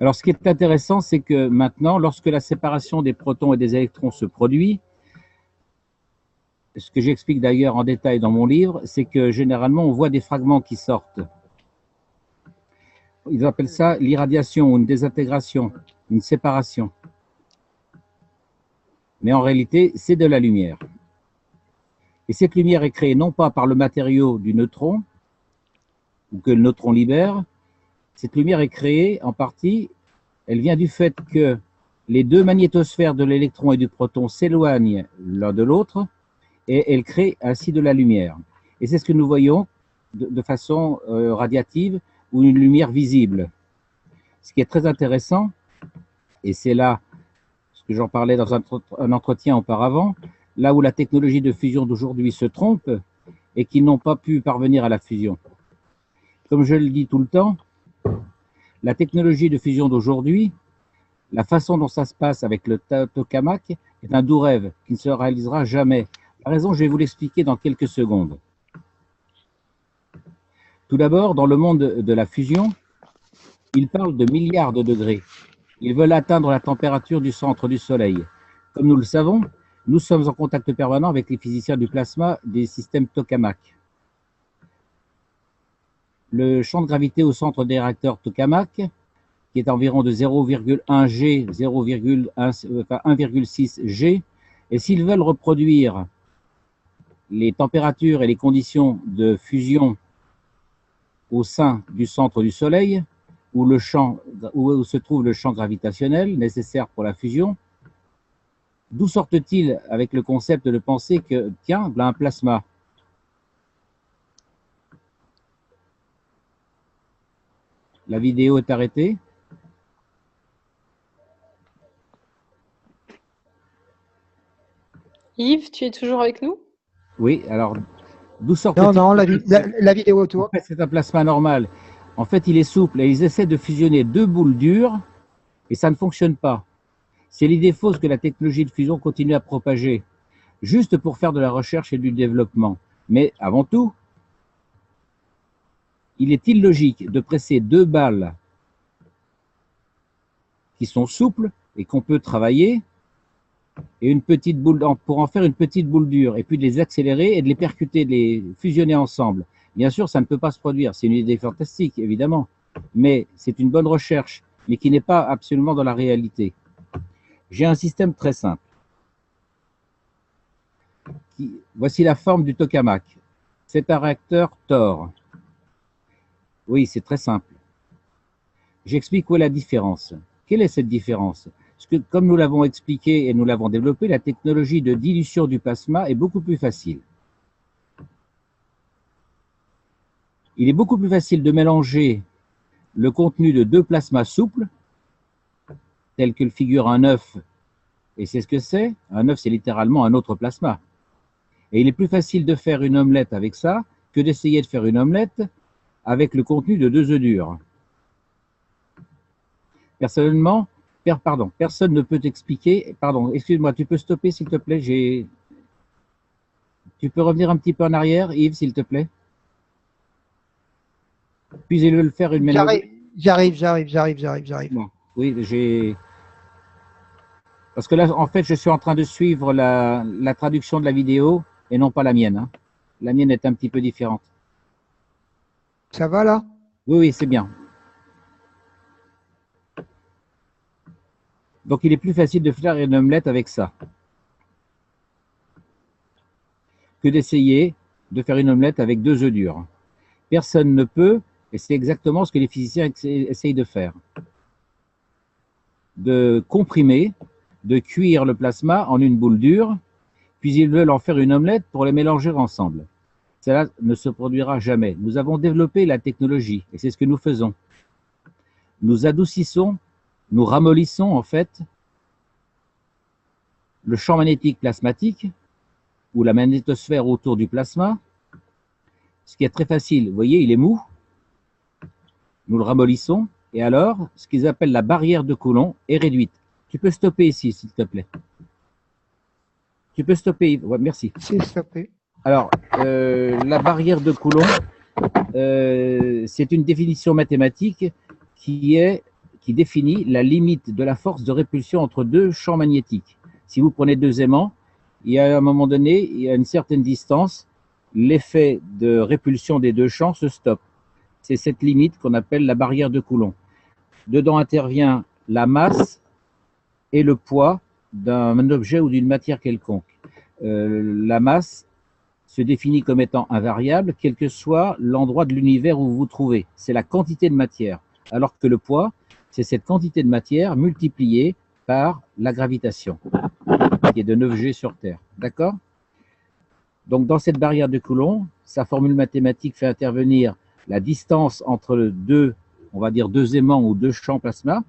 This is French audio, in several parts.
Alors, ce qui est intéressant, c'est que maintenant, lorsque la séparation des protons et des électrons se produit, ce que j'explique d'ailleurs en détail dans mon livre, c'est que généralement, on voit des fragments qui sortent. Ils appellent ça l'irradiation ou une désintégration, une séparation. Mais en réalité, c'est de la lumière. Et cette lumière est créée non pas par le matériau du neutron, ou que le neutron libère, cette lumière est créée en partie, elle vient du fait que les deux magnétosphères de l'électron et du proton s'éloignent l'un de l'autre, et elle crée ainsi de la lumière. Et c'est ce que nous voyons de façon radiative, ou une lumière visible. Ce qui est très intéressant, et c'est là ce que j'en parlais dans un entretien auparavant, là où la technologie de fusion d'aujourd'hui se trompe, et qu'ils n'ont pas pu parvenir à la fusion. Comme je le dis tout le temps, la technologie de fusion d'aujourd'hui, la façon dont ça se passe avec le tokamak est un doux rêve qui ne se réalisera jamais. La raison, je vais vous l'expliquer dans quelques secondes. Tout d'abord, dans le monde de la fusion, ils parlent de milliards de degrés. Ils veulent atteindre la température du centre du Soleil. Comme nous le savons, nous sommes en contact permanent avec les physiciens du plasma des systèmes tokamak. Le champ de gravité au centre des réacteurs tokamak, qui est environ de 0,1 G, 1,6 G, et s'ils veulent reproduire les températures et les conditions de fusion au sein du centre du Soleil, où se trouve le champ gravitationnel nécessaire pour la fusion, d'où sortent-ils avec le concept de penser que, tiens, là, un plasma? La vidéo est arrêtée. Yves, tu es toujours avec nous? Oui, alors, d'où sortent-ils? Non, non, la vidéo autour. En fait, c'est un plasma normal. En fait, il est souple et ils essaient de fusionner deux boules dures et ça ne fonctionne pas. C'est l'idée fausse que la technologie de fusion continue à propager, juste pour faire de la recherche et du développement. Mais avant tout, il est illogique de presser deux balles qui sont souples et qu'on peut travailler, et une petite boule, pour en faire une petite boule dure, et puis de les accélérer et de les percuter, de les fusionner ensemble. Bien sûr, ça ne peut pas se produire. C'est une idée fantastique, évidemment, mais c'est une bonne recherche, mais qui n'est pas absolument dans la réalité. J'ai un système très simple. Voici la forme du tokamak. C'est un réacteur Thor. Oui, c'est très simple. J'explique où est la différence. Quelle est cette différence? Parce que, comme nous l'avons expliqué et nous l'avons développé, la technologie de dilution du plasma est beaucoup plus facile. Il est beaucoup plus facile de mélanger le contenu de deux plasmas souples, tels que le figure un œuf, et c'est ce que c'est. Un œuf, c'est littéralement un autre plasma. Et il est plus facile de faire une omelette avec ça que d'essayer de faire une omelette avec le contenu de deux œufs durs. Personnellement, personne ne peut t'expliquer. Pardon, excuse-moi, tu peux stopper s'il te plaît. Tu peux revenir un petit peu en arrière, Yves, s'il te plaît. Puis il veut le faire une mélodie. J'arrive. Bon, oui, parce que là, en fait, je suis en train de suivre la traduction de la vidéo et non pas la mienne. Hein. La mienne est un petit peu différente. Ça va là? Oui, c'est bien. Donc, il est plus facile de faire une omelette avec ça que d'essayer de faire une omelette avec deux œufs durs. Personne ne peut, et c'est exactement ce que les physiciens essayent de faire. De comprimer, de cuire le plasma en une boule dure, puis ils veulent en faire une omelette pour les mélanger ensemble. Cela ne se produira jamais. Nous avons développé la technologie, et c'est ce que nous faisons. Nous adoucissons, nous ramollissons en fait le champ magnétique plasmatique ou la magnétosphère autour du plasma, ce qui est très facile. Vous voyez, il est mou. Nous le ramollissons et alors, ce qu'ils appellent la barrière de Coulomb est réduite. Tu peux stopper ici, s'il te plaît. Tu peux stopper, ouais, merci. C'est stoppé. Alors, la barrière de Coulomb, c'est une définition mathématique qui qui définit la limite de la force de répulsion entre deux champs magnétiques. Si vous prenez deux aimants, il y a à un moment donné, il y a une certaine distance, l'effet de répulsion des deux champs se stoppe. C'est cette limite qu'on appelle la barrière de Coulomb. Dedans intervient la masse et le poids d'un objet ou d'une matière quelconque. La masse se définit comme étant invariable, quel que soit l'endroit de l'univers où vous vous trouvez. C'est la quantité de matière. Alors que le poids, c'est cette quantité de matière multipliée par la gravitation, qui est de 9G sur Terre. D'accord? Donc, dans cette barrière de Coulomb, sa formule mathématique fait intervenir la distance entre deux, on va dire deux aimants ou deux champs plasma,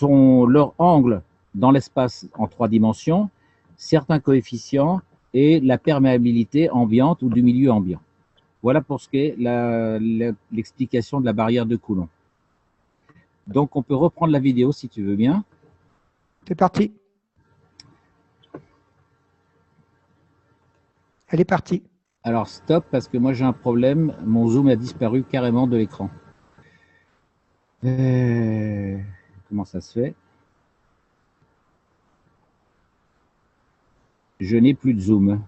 leur angle dans l'espace en 3 dimensions, certains coefficients et la perméabilité ambiante ou du milieu ambiant. Voilà pour ce qui est l'explication de la barrière de Coulomb. Donc, on peut reprendre la vidéo si tu veux bien. C'est parti. Elle est partie. Alors, stop, parce que moi j'ai un problème. Mon zoom a disparu carrément de l'écran. Comment ça se fait? Je n'ai plus de zoom.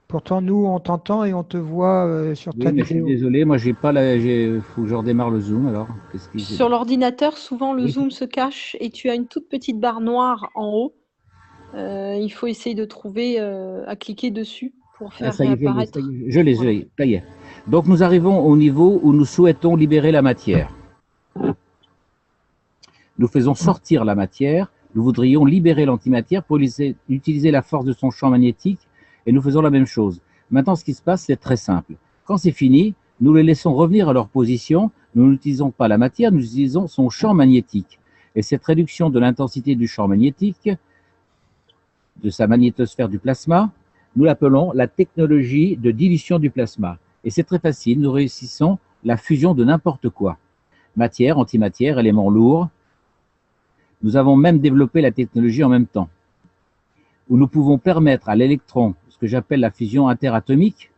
Pourtant, nous, on t'entend et on te voit sur ta Oui, mais je suis vidéo. désolé, moi j'ai pas la. Faut que je redémarre le zoom alors. Sur l'ordinateur, souvent le Oui. zoom se cache et tu as une toute petite barre noire en haut. Il faut essayer de trouver à cliquer dessus pour faire ça y est, réapparaître. je l'ai, ça y est. Donc nous arrivons au niveau où nous souhaitons libérer la matière. Nous faisons sortir la matière, nous voudrions libérer l'antimatière pour utiliser la force de son champ magnétique et nous faisons la même chose. Maintenant, ce qui se passe, c'est très simple. Quand c'est fini, nous les laissons revenir à leur position, nous n'utilisons pas la matière, nous utilisons son champ magnétique. Et cette réduction de l'intensité du champ magnétique, de sa magnétosphère du plasma, nous l'appelons la technologie de dilution du plasma. Et c'est très facile, nous réussissons la fusion de n'importe quoi. Matière, antimatière, éléments lourds. Nous avons même développé la technologie en même temps, où nous pouvons permettre à l'électron, ce que j'appelle la fusion interatomique.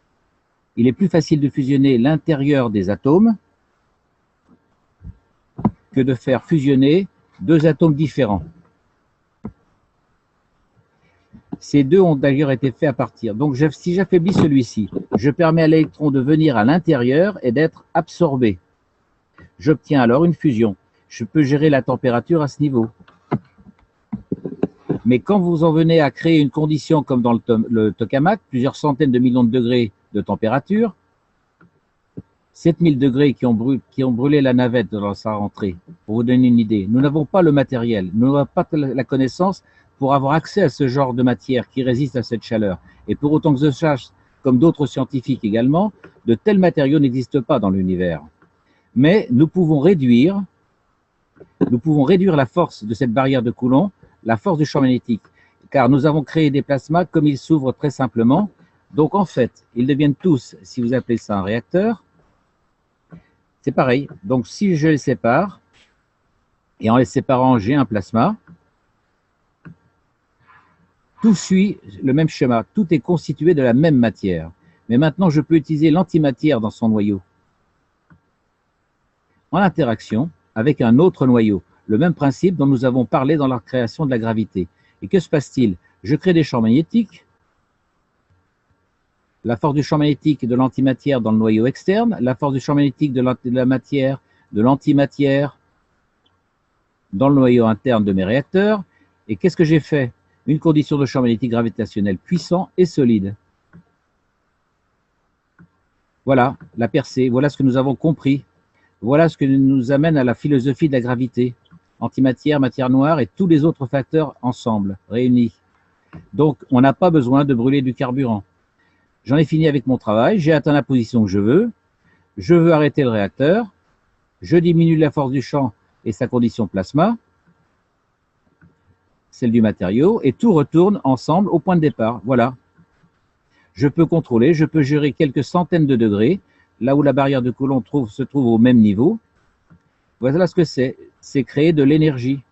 Il est plus facile de fusionner l'intérieur des atomes que de faire fusionner deux atomes différents. Ces deux ont d'ailleurs été faits à partir. Donc, si j'affaiblis celui-ci, je permets à l'électron de venir à l'intérieur et d'être absorbé. J'obtiens alors une fusion. Je peux gérer la température à ce niveau. Mais quand vous en venez à créer une condition comme dans le tokamak, plusieurs centaines de millions de degrés de température, 7000 degrés qui ont brûlé la navette dans sa rentrée, pour vous donner une idée. Nous n'avons pas le matériel, nous n'avons pas la connaissance pour avoir accès à ce genre de matière qui résiste à cette chaleur. Et pour autant que je sache, comme d'autres scientifiques également, de tels matériaux n'existent pas dans l'univers. Mais nous pouvons réduire la force de cette barrière de Coulomb, la force du champ magnétique, car nous avons créé des plasmas comme ils s'ouvrent très simplement. Donc en fait, ils deviennent tous, si vous appelez ça un réacteur, c'est pareil. Donc si je les sépare, et en les séparant, j'ai un plasma, tout suit le même schéma, tout est constitué de la même matière. Mais maintenant, je peux utiliser l'antimatière dans son noyau, en interaction avec un autre noyau. Le même principe dont nous avons parlé dans la création de la gravité. Et que se passe-t-il? Je crée des champs magnétiques, la force du champ magnétique de l'antimatière dans le noyau externe, la force du champ magnétique de la matière, de l'antimatière dans le noyau interne de mes réacteurs. Et qu'est-ce que j'ai fait? Une condition de champ magnétique gravitationnel puissant et solide. Voilà la percée, voilà ce que nous avons compris. Voilà ce que nous amène à la philosophie de la gravité. Antimatière, matière noire et tous les autres facteurs ensemble, réunis. Donc, on n'a pas besoin de brûler du carburant. J'en ai fini avec mon travail, j'ai atteint la position que je veux arrêter le réacteur, je diminue la force du champ et sa condition plasma, celle du matériau, et tout retourne ensemble au point de départ. Voilà. Je peux contrôler, je peux gérer quelques centaines de degrés, là où la barrière de Coulomb se trouve au même niveau. Voilà ce que c'est créer de l'énergie,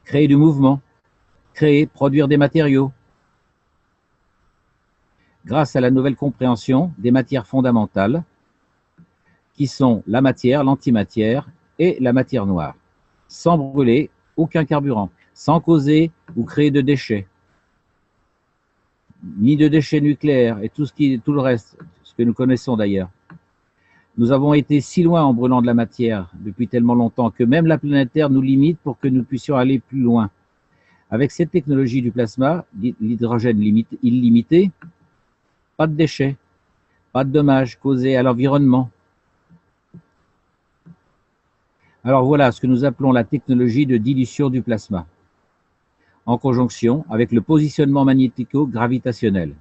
créer du mouvement, produire des matériaux. Grâce à la nouvelle compréhension des matières fondamentales, qui sont la matière, l'antimatière et la matière noire, sans brûler aucun carburant, sans causer ou créer de déchets, ni de déchets nucléaires et tout le reste, ce que nous connaissons d'ailleurs. Nous avons été si loin en brûlant de la matière depuis tellement longtemps que même la planète Terre nous limite pour que nous puissions aller plus loin. Avec cette technologie du plasma, l'hydrogène illimité, pas de déchets, pas de dommages causés à l'environnement. Alors voilà ce que nous appelons la technologie de dilution du plasma, en conjonction avec le positionnement magnético-gravitationnel.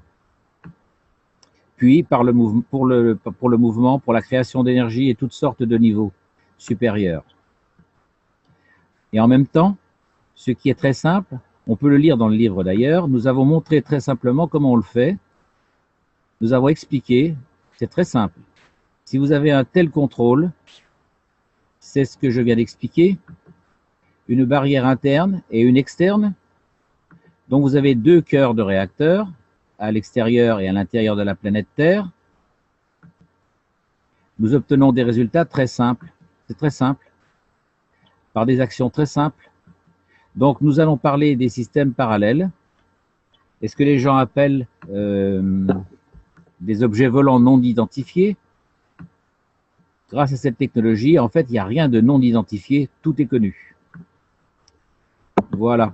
Puis pour le mouvement, pour la création d'énergie et toutes sortes de niveaux supérieurs. Et en même temps, ce qui est très simple, on peut le lire dans le livre d'ailleurs, nous avons montré très simplement comment on le fait. Nous avons expliqué, c'est très simple. Si vous avez un tel contrôle, c'est ce que je viens d'expliquer, une barrière interne et une externe. Donc vous avez deux cœurs de réacteurs, à l'extérieur et à l'intérieur de la planète Terre. Nous obtenons des résultats très simples. C'est très simple, par des actions très simples. Donc nous allons parler des systèmes parallèles. Et ce que les gens appellent des objets volants non identifiés. Grâce à cette technologie, en fait, il n'y a rien de non identifié, tout est connu. Voilà.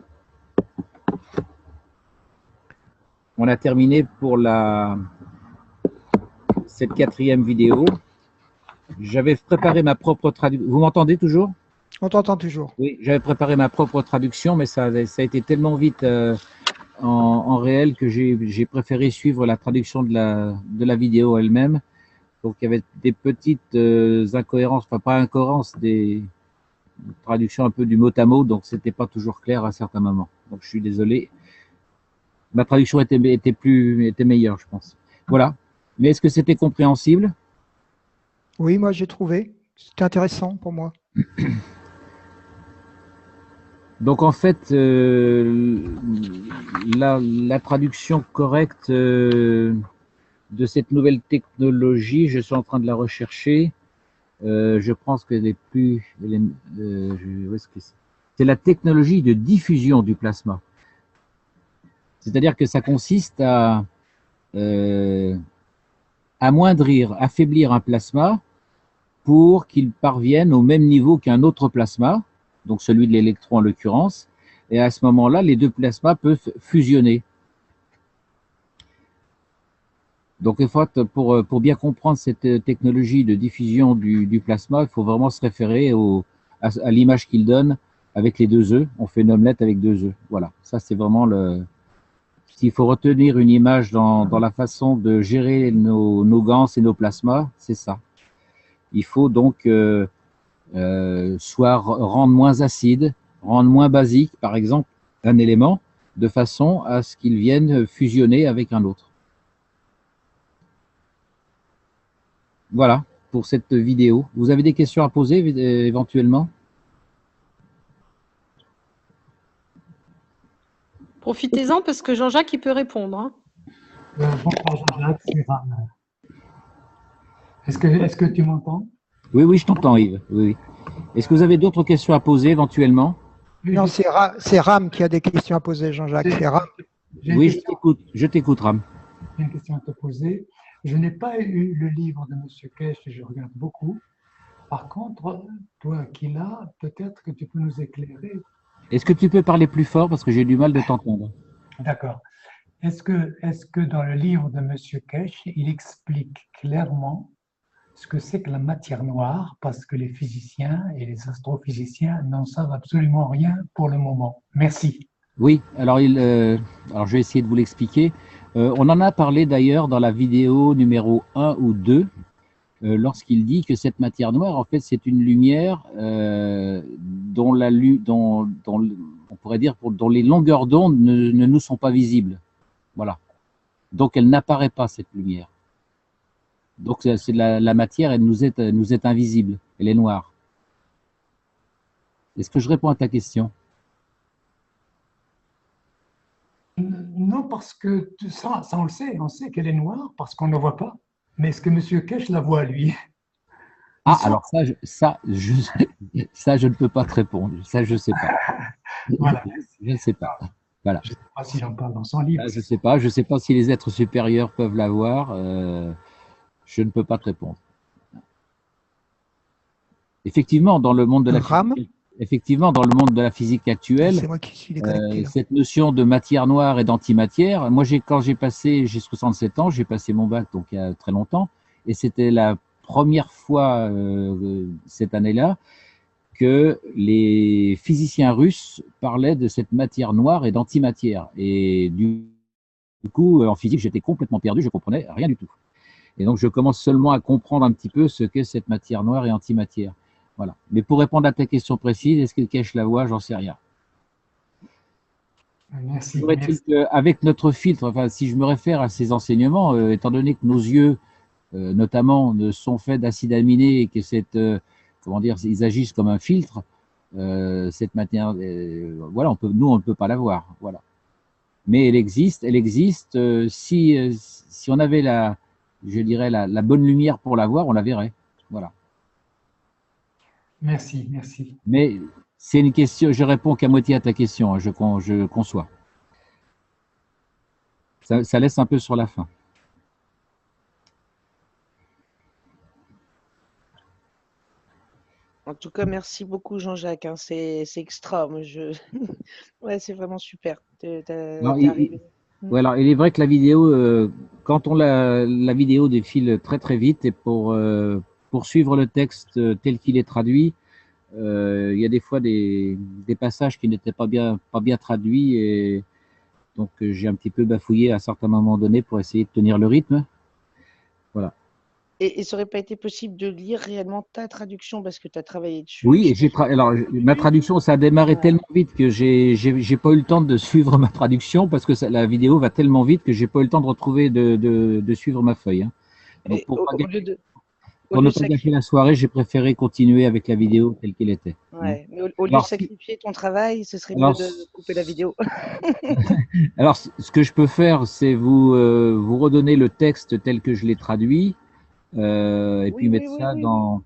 On a terminé pour cette 4e vidéo. J'avais préparé ma propre traduction. Vous m'entendez toujours? On t'entend toujours. Oui, j'avais préparé ma propre traduction, mais ça a été tellement vite en réel que j'ai préféré suivre la traduction de la vidéo elle-même. Donc il y avait des petites incohérences, enfin pas incohérences, des traductions un peu du mot à mot, donc c'était pas toujours clair à certains moments. Donc je suis désolé. Ma traduction était meilleure, je pense. Voilà. Mais est-ce que c'était compréhensible? Oui, moi j'ai trouvé. C'était intéressant pour moi. Donc en fait, la traduction correcte de cette nouvelle technologie, je suis en train de la rechercher. Je pense qu'elle est plus... où est-ce que c'est la technologie de diffusion du plasma. C'est-à-dire que ça consiste à amoindrir, affaiblir un plasma pour qu'il parvienne au même niveau qu'un autre plasma, donc celui de l'électron en l'occurrence, et à ce moment-là, les deux plasmas peuvent fusionner. Donc, pour bien comprendre cette technologie de diffusion du plasma, il faut vraiment se référer à l'image qu'il donne avec les deux œufs. On fait une omelette avec deux œufs. Voilà, ça c'est vraiment le... S'il faut retenir une image dans la façon de gérer nos gants et nos plasmas, c'est ça. Il faut donc soit rendre moins acide, rendre moins basique, par exemple, un élément, de façon à ce qu'il vienne fusionner avec un autre. Voilà pour cette vidéo. Vous avez des questions à poser éventuellement? Profitez-en parce que Jean-Jacques, il peut répondre. Hein. Bonsoir Jean-Jacques, c'est Ram. Est-ce que tu m'entends? Oui, oui, je t'entends Yves. Oui, oui. Est-ce que vous avez d'autres questions à poser éventuellement? Non, c'est Ram qui a des questions à poser, Jean-Jacques. C'est Ram. Oui, je t'écoute, Ram. J'ai une question à te poser. Je n'ai pas eu le livre de M. Kesh, je regarde beaucoup. Par contre, toi qui l'as, peut-être que tu peux nous éclairer. Est-ce que tu peux parler plus fort parce que j'ai du mal de t'entendre? D'accord. Est-ce que dans le livre de M. Kesh, il explique clairement ce que c'est que la matière noire, parce que les physiciens et les astrophysiciens n'en savent absolument rien pour le moment. Merci. Oui, alors je vais essayer de vous l'expliquer. On en a parlé d'ailleurs dans la vidéo numéro 1 ou 2, lorsqu'il dit que cette matière noire, en fait, c'est une lumière dont on pourrait dire dont les longueurs d'onde ne nous sont pas visibles. Voilà. Donc elle n'apparaît pas, cette lumière. Donc c'est la matière, elle nous est invisible, elle est noire. Est-ce que je réponds à ta question? Non, parce que ça on le sait, on sait qu'elle est noire parce qu'on ne la voit pas. Mais est-ce que M. Kesh la voit, lui? Ah, alors ça, je ne peux pas te répondre. Ça, je ne sais pas. Voilà. Je ne sais pas. Voilà. Je ne sais pas s'il en parle dans son livre. Ah, je ne sais pas. Je sais pas si les êtres supérieurs peuvent l'avoir. Je ne peux pas te répondre. Effectivement, dans le monde de la Ram, physique, effectivement, dans le monde de la physique actuelle, c'est moi qui suis déconnecté là. cette notion de matière noire et d'antimatière, moi, quand j'ai 67 ans, j'ai passé mon bac donc il y a très longtemps, et c'était la première fois cette année-là que les physiciens russes parlaient de cette matière noire et d'antimatière. Et du coup, en physique, j'étais complètement perdu, je comprenais rien du tout. Et donc, je commence seulement à comprendre un petit peu ce qu'est cette matière noire et antimatière. Voilà. Mais pour répondre à ta question précise, est-ce qu'il cache la voie? J'en sais rien. Merci. Avec notre filtre, enfin, si je me réfère à ces enseignements, étant donné que nos yeux, notamment, sont faits d'acides aminés et que comment dire, ils agissent comme un filtre, cette matière, voilà, nous, on ne peut pas la voir. Voilà. Mais elle existe. Si on avait je dirais, la bonne lumière pour la voir, on la verrait. Voilà. Merci, merci. Mais c'est une question, je réponds qu'à moitié à ta question, hein, je conçois. Ça laisse un peu sur la fin. En tout cas, merci beaucoup Jean-Jacques, hein, c'est extra. Moi, ouais, c'est vraiment super. Alors, il est vrai que la vidéo, quand la vidéo défile très très vite et pour suivre le texte tel qu'il est traduit, il y a des fois des passages qui n'étaient pas bien traduits et donc j'ai un petit peu bafouillé à certains moments donnés pour essayer de tenir le rythme. Voilà. Et ça n'aurait pas été possible de lire réellement ta traduction parce que tu as travaillé dessus? Oui, et alors ma traduction, ça a démarré tellement vite que j'ai pas eu le temps de suivre ma traduction parce que la vidéo va tellement vite que j'ai pas eu le temps de retrouver de suivre ma feuille. Hein. Donc pour ne pas gâcher la soirée, j'ai préféré continuer avec la vidéo telle qu'elle était. Ouais, mais au lieu de sacrifier ton travail, ce serait mieux de couper la vidéo. Alors, ce que je peux faire, c'est vous redonner le texte tel que je l'ai traduit. Et puis mettre ça dans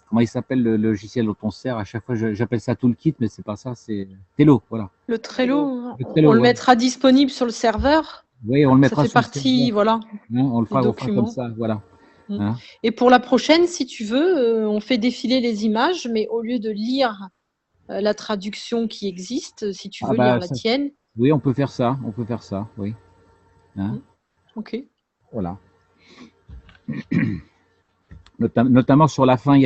comment il s'appelle le logiciel dont on sert à chaque fois, j'appelle ça Toolkit, mais c'est pas ça, c'est Trello, voilà. Le Trello, on le mettra disponible sur le serveur. Oui, on le mettra ça fait partie, voilà. Hein, on le fera comme ça, voilà. Hein. Et pour la prochaine, si tu veux, on fait défiler les images, mais au lieu de lire la traduction qui existe, si tu veux lire la tienne. Oui, on peut faire ça, oui. Hein. Ok. Voilà. Notamment sur la fin,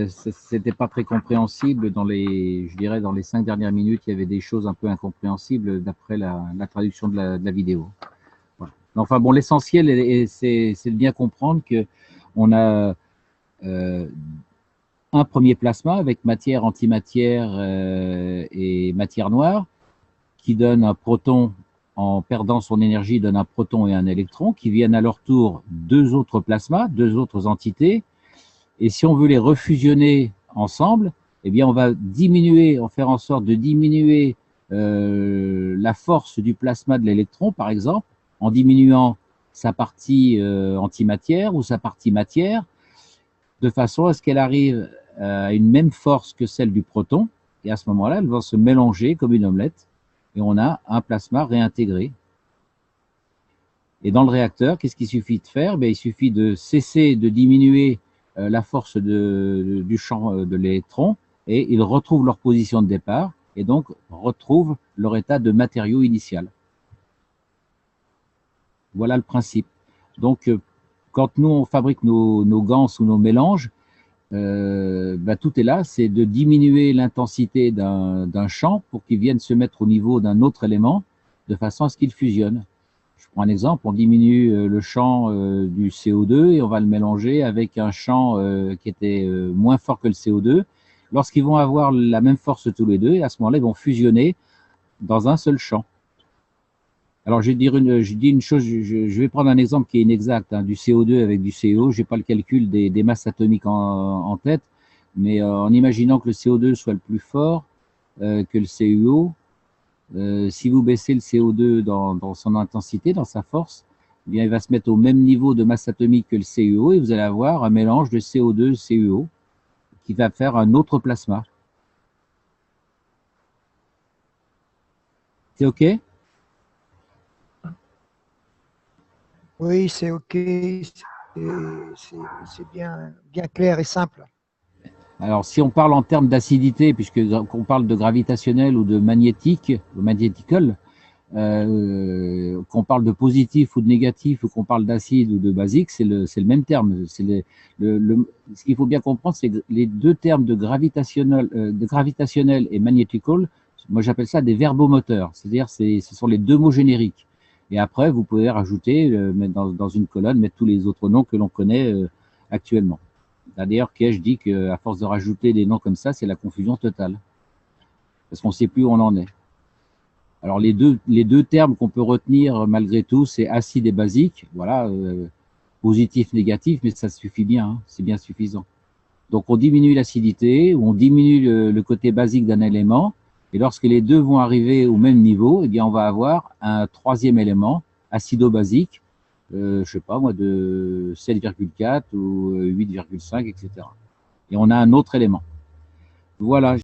c'était pas très compréhensible je dirais dans les 5 dernières minutes, il y avait des choses un peu incompréhensibles d'après la traduction de la vidéo. Voilà. Enfin bon, l'essentiel, c'est de bien comprendre que on a un premier plasma avec matière, antimatière et matière noire qui donne un proton. En perdant son énergie, donne un proton et un électron qui viennent à leur tour 2 autres plasmas, 2 autres entités. Et si on veut les refusionner ensemble, eh bien on va faire en sorte de diminuer la force du plasma de l'électron, par exemple, en diminuant sa partie antimatière ou sa partie matière, de façon à ce qu'elle arrive à une même force que celle du proton. Et à ce moment-là, elles vont se mélanger comme une omelette. Et on a un plasma réintégré. Et dans le réacteur, qu'est-ce qu'il suffit de faire? Il suffit de cesser de diminuer la force du champ de l'électron et ils retrouvent leur position de départ et donc retrouvent leur état de matériau initial. Voilà le principe. Donc, quand nous, on fabrique nos ganses ou nos mélanges, tout est là, c'est de diminuer l'intensité d'un champ pour qu'il vienne se mettre au niveau d'un autre élément de façon à ce qu'il fusionne. Je prends un exemple, on diminue le champ du CO2 et on va le mélanger avec un champ qui était moins fort que le CO2. Lorsqu'ils vont avoir la même force tous les deux, et à ce moment-là, ils vont fusionner dans un seul champ. Alors, je dis une chose, je vais prendre un exemple qui est inexact, hein, du CO2 avec du CO. Je n'ai pas le calcul des masses atomiques en tête, mais en imaginant que le CO2 soit le plus fort que le CuO, si vous baissez le CO2 dans son intensité, dans sa force, eh bien, il va se mettre au même niveau de masse atomique que le CuO et vous allez avoir un mélange de CO2 et CuO qui va faire un autre plasma. C'est OK? Oui, c'est OK. C'est bien clair et simple. Alors, si on parle en termes d'acidité, puisque qu'on parle de gravitationnel ou de magnétique, ou magnétical, qu'on parle de positif ou de négatif, ou qu'on parle d'acide ou de basique, c'est le même terme. Ce qu'il faut bien comprendre, c'est que les deux termes de gravitationnel et magnétical, moi j'appelle ça des verbomoteurs, c'est-à-dire ce sont les deux mots génériques. Et après, vous pouvez rajouter, mettre dans une colonne, mettre tous les autres noms que l'on connaît actuellement. D'ailleurs, Kesh dit qu'à force de rajouter des noms comme ça, c'est la confusion totale. Parce qu'on ne sait plus où on en est. Alors, les deux termes qu'on peut retenir malgré tout, c'est acide et basique. Voilà, positif, négatif, mais ça suffit bien, hein, c'est bien suffisant. Donc, on diminue l'acidité, ou on diminue le côté basique d'un élément, et lorsque les deux vont arriver au même niveau, eh bien, on va avoir un troisième élément, acido-basique, je sais pas moi, de 7,4 ou 8,5, etc. Et on a un autre élément. Voilà.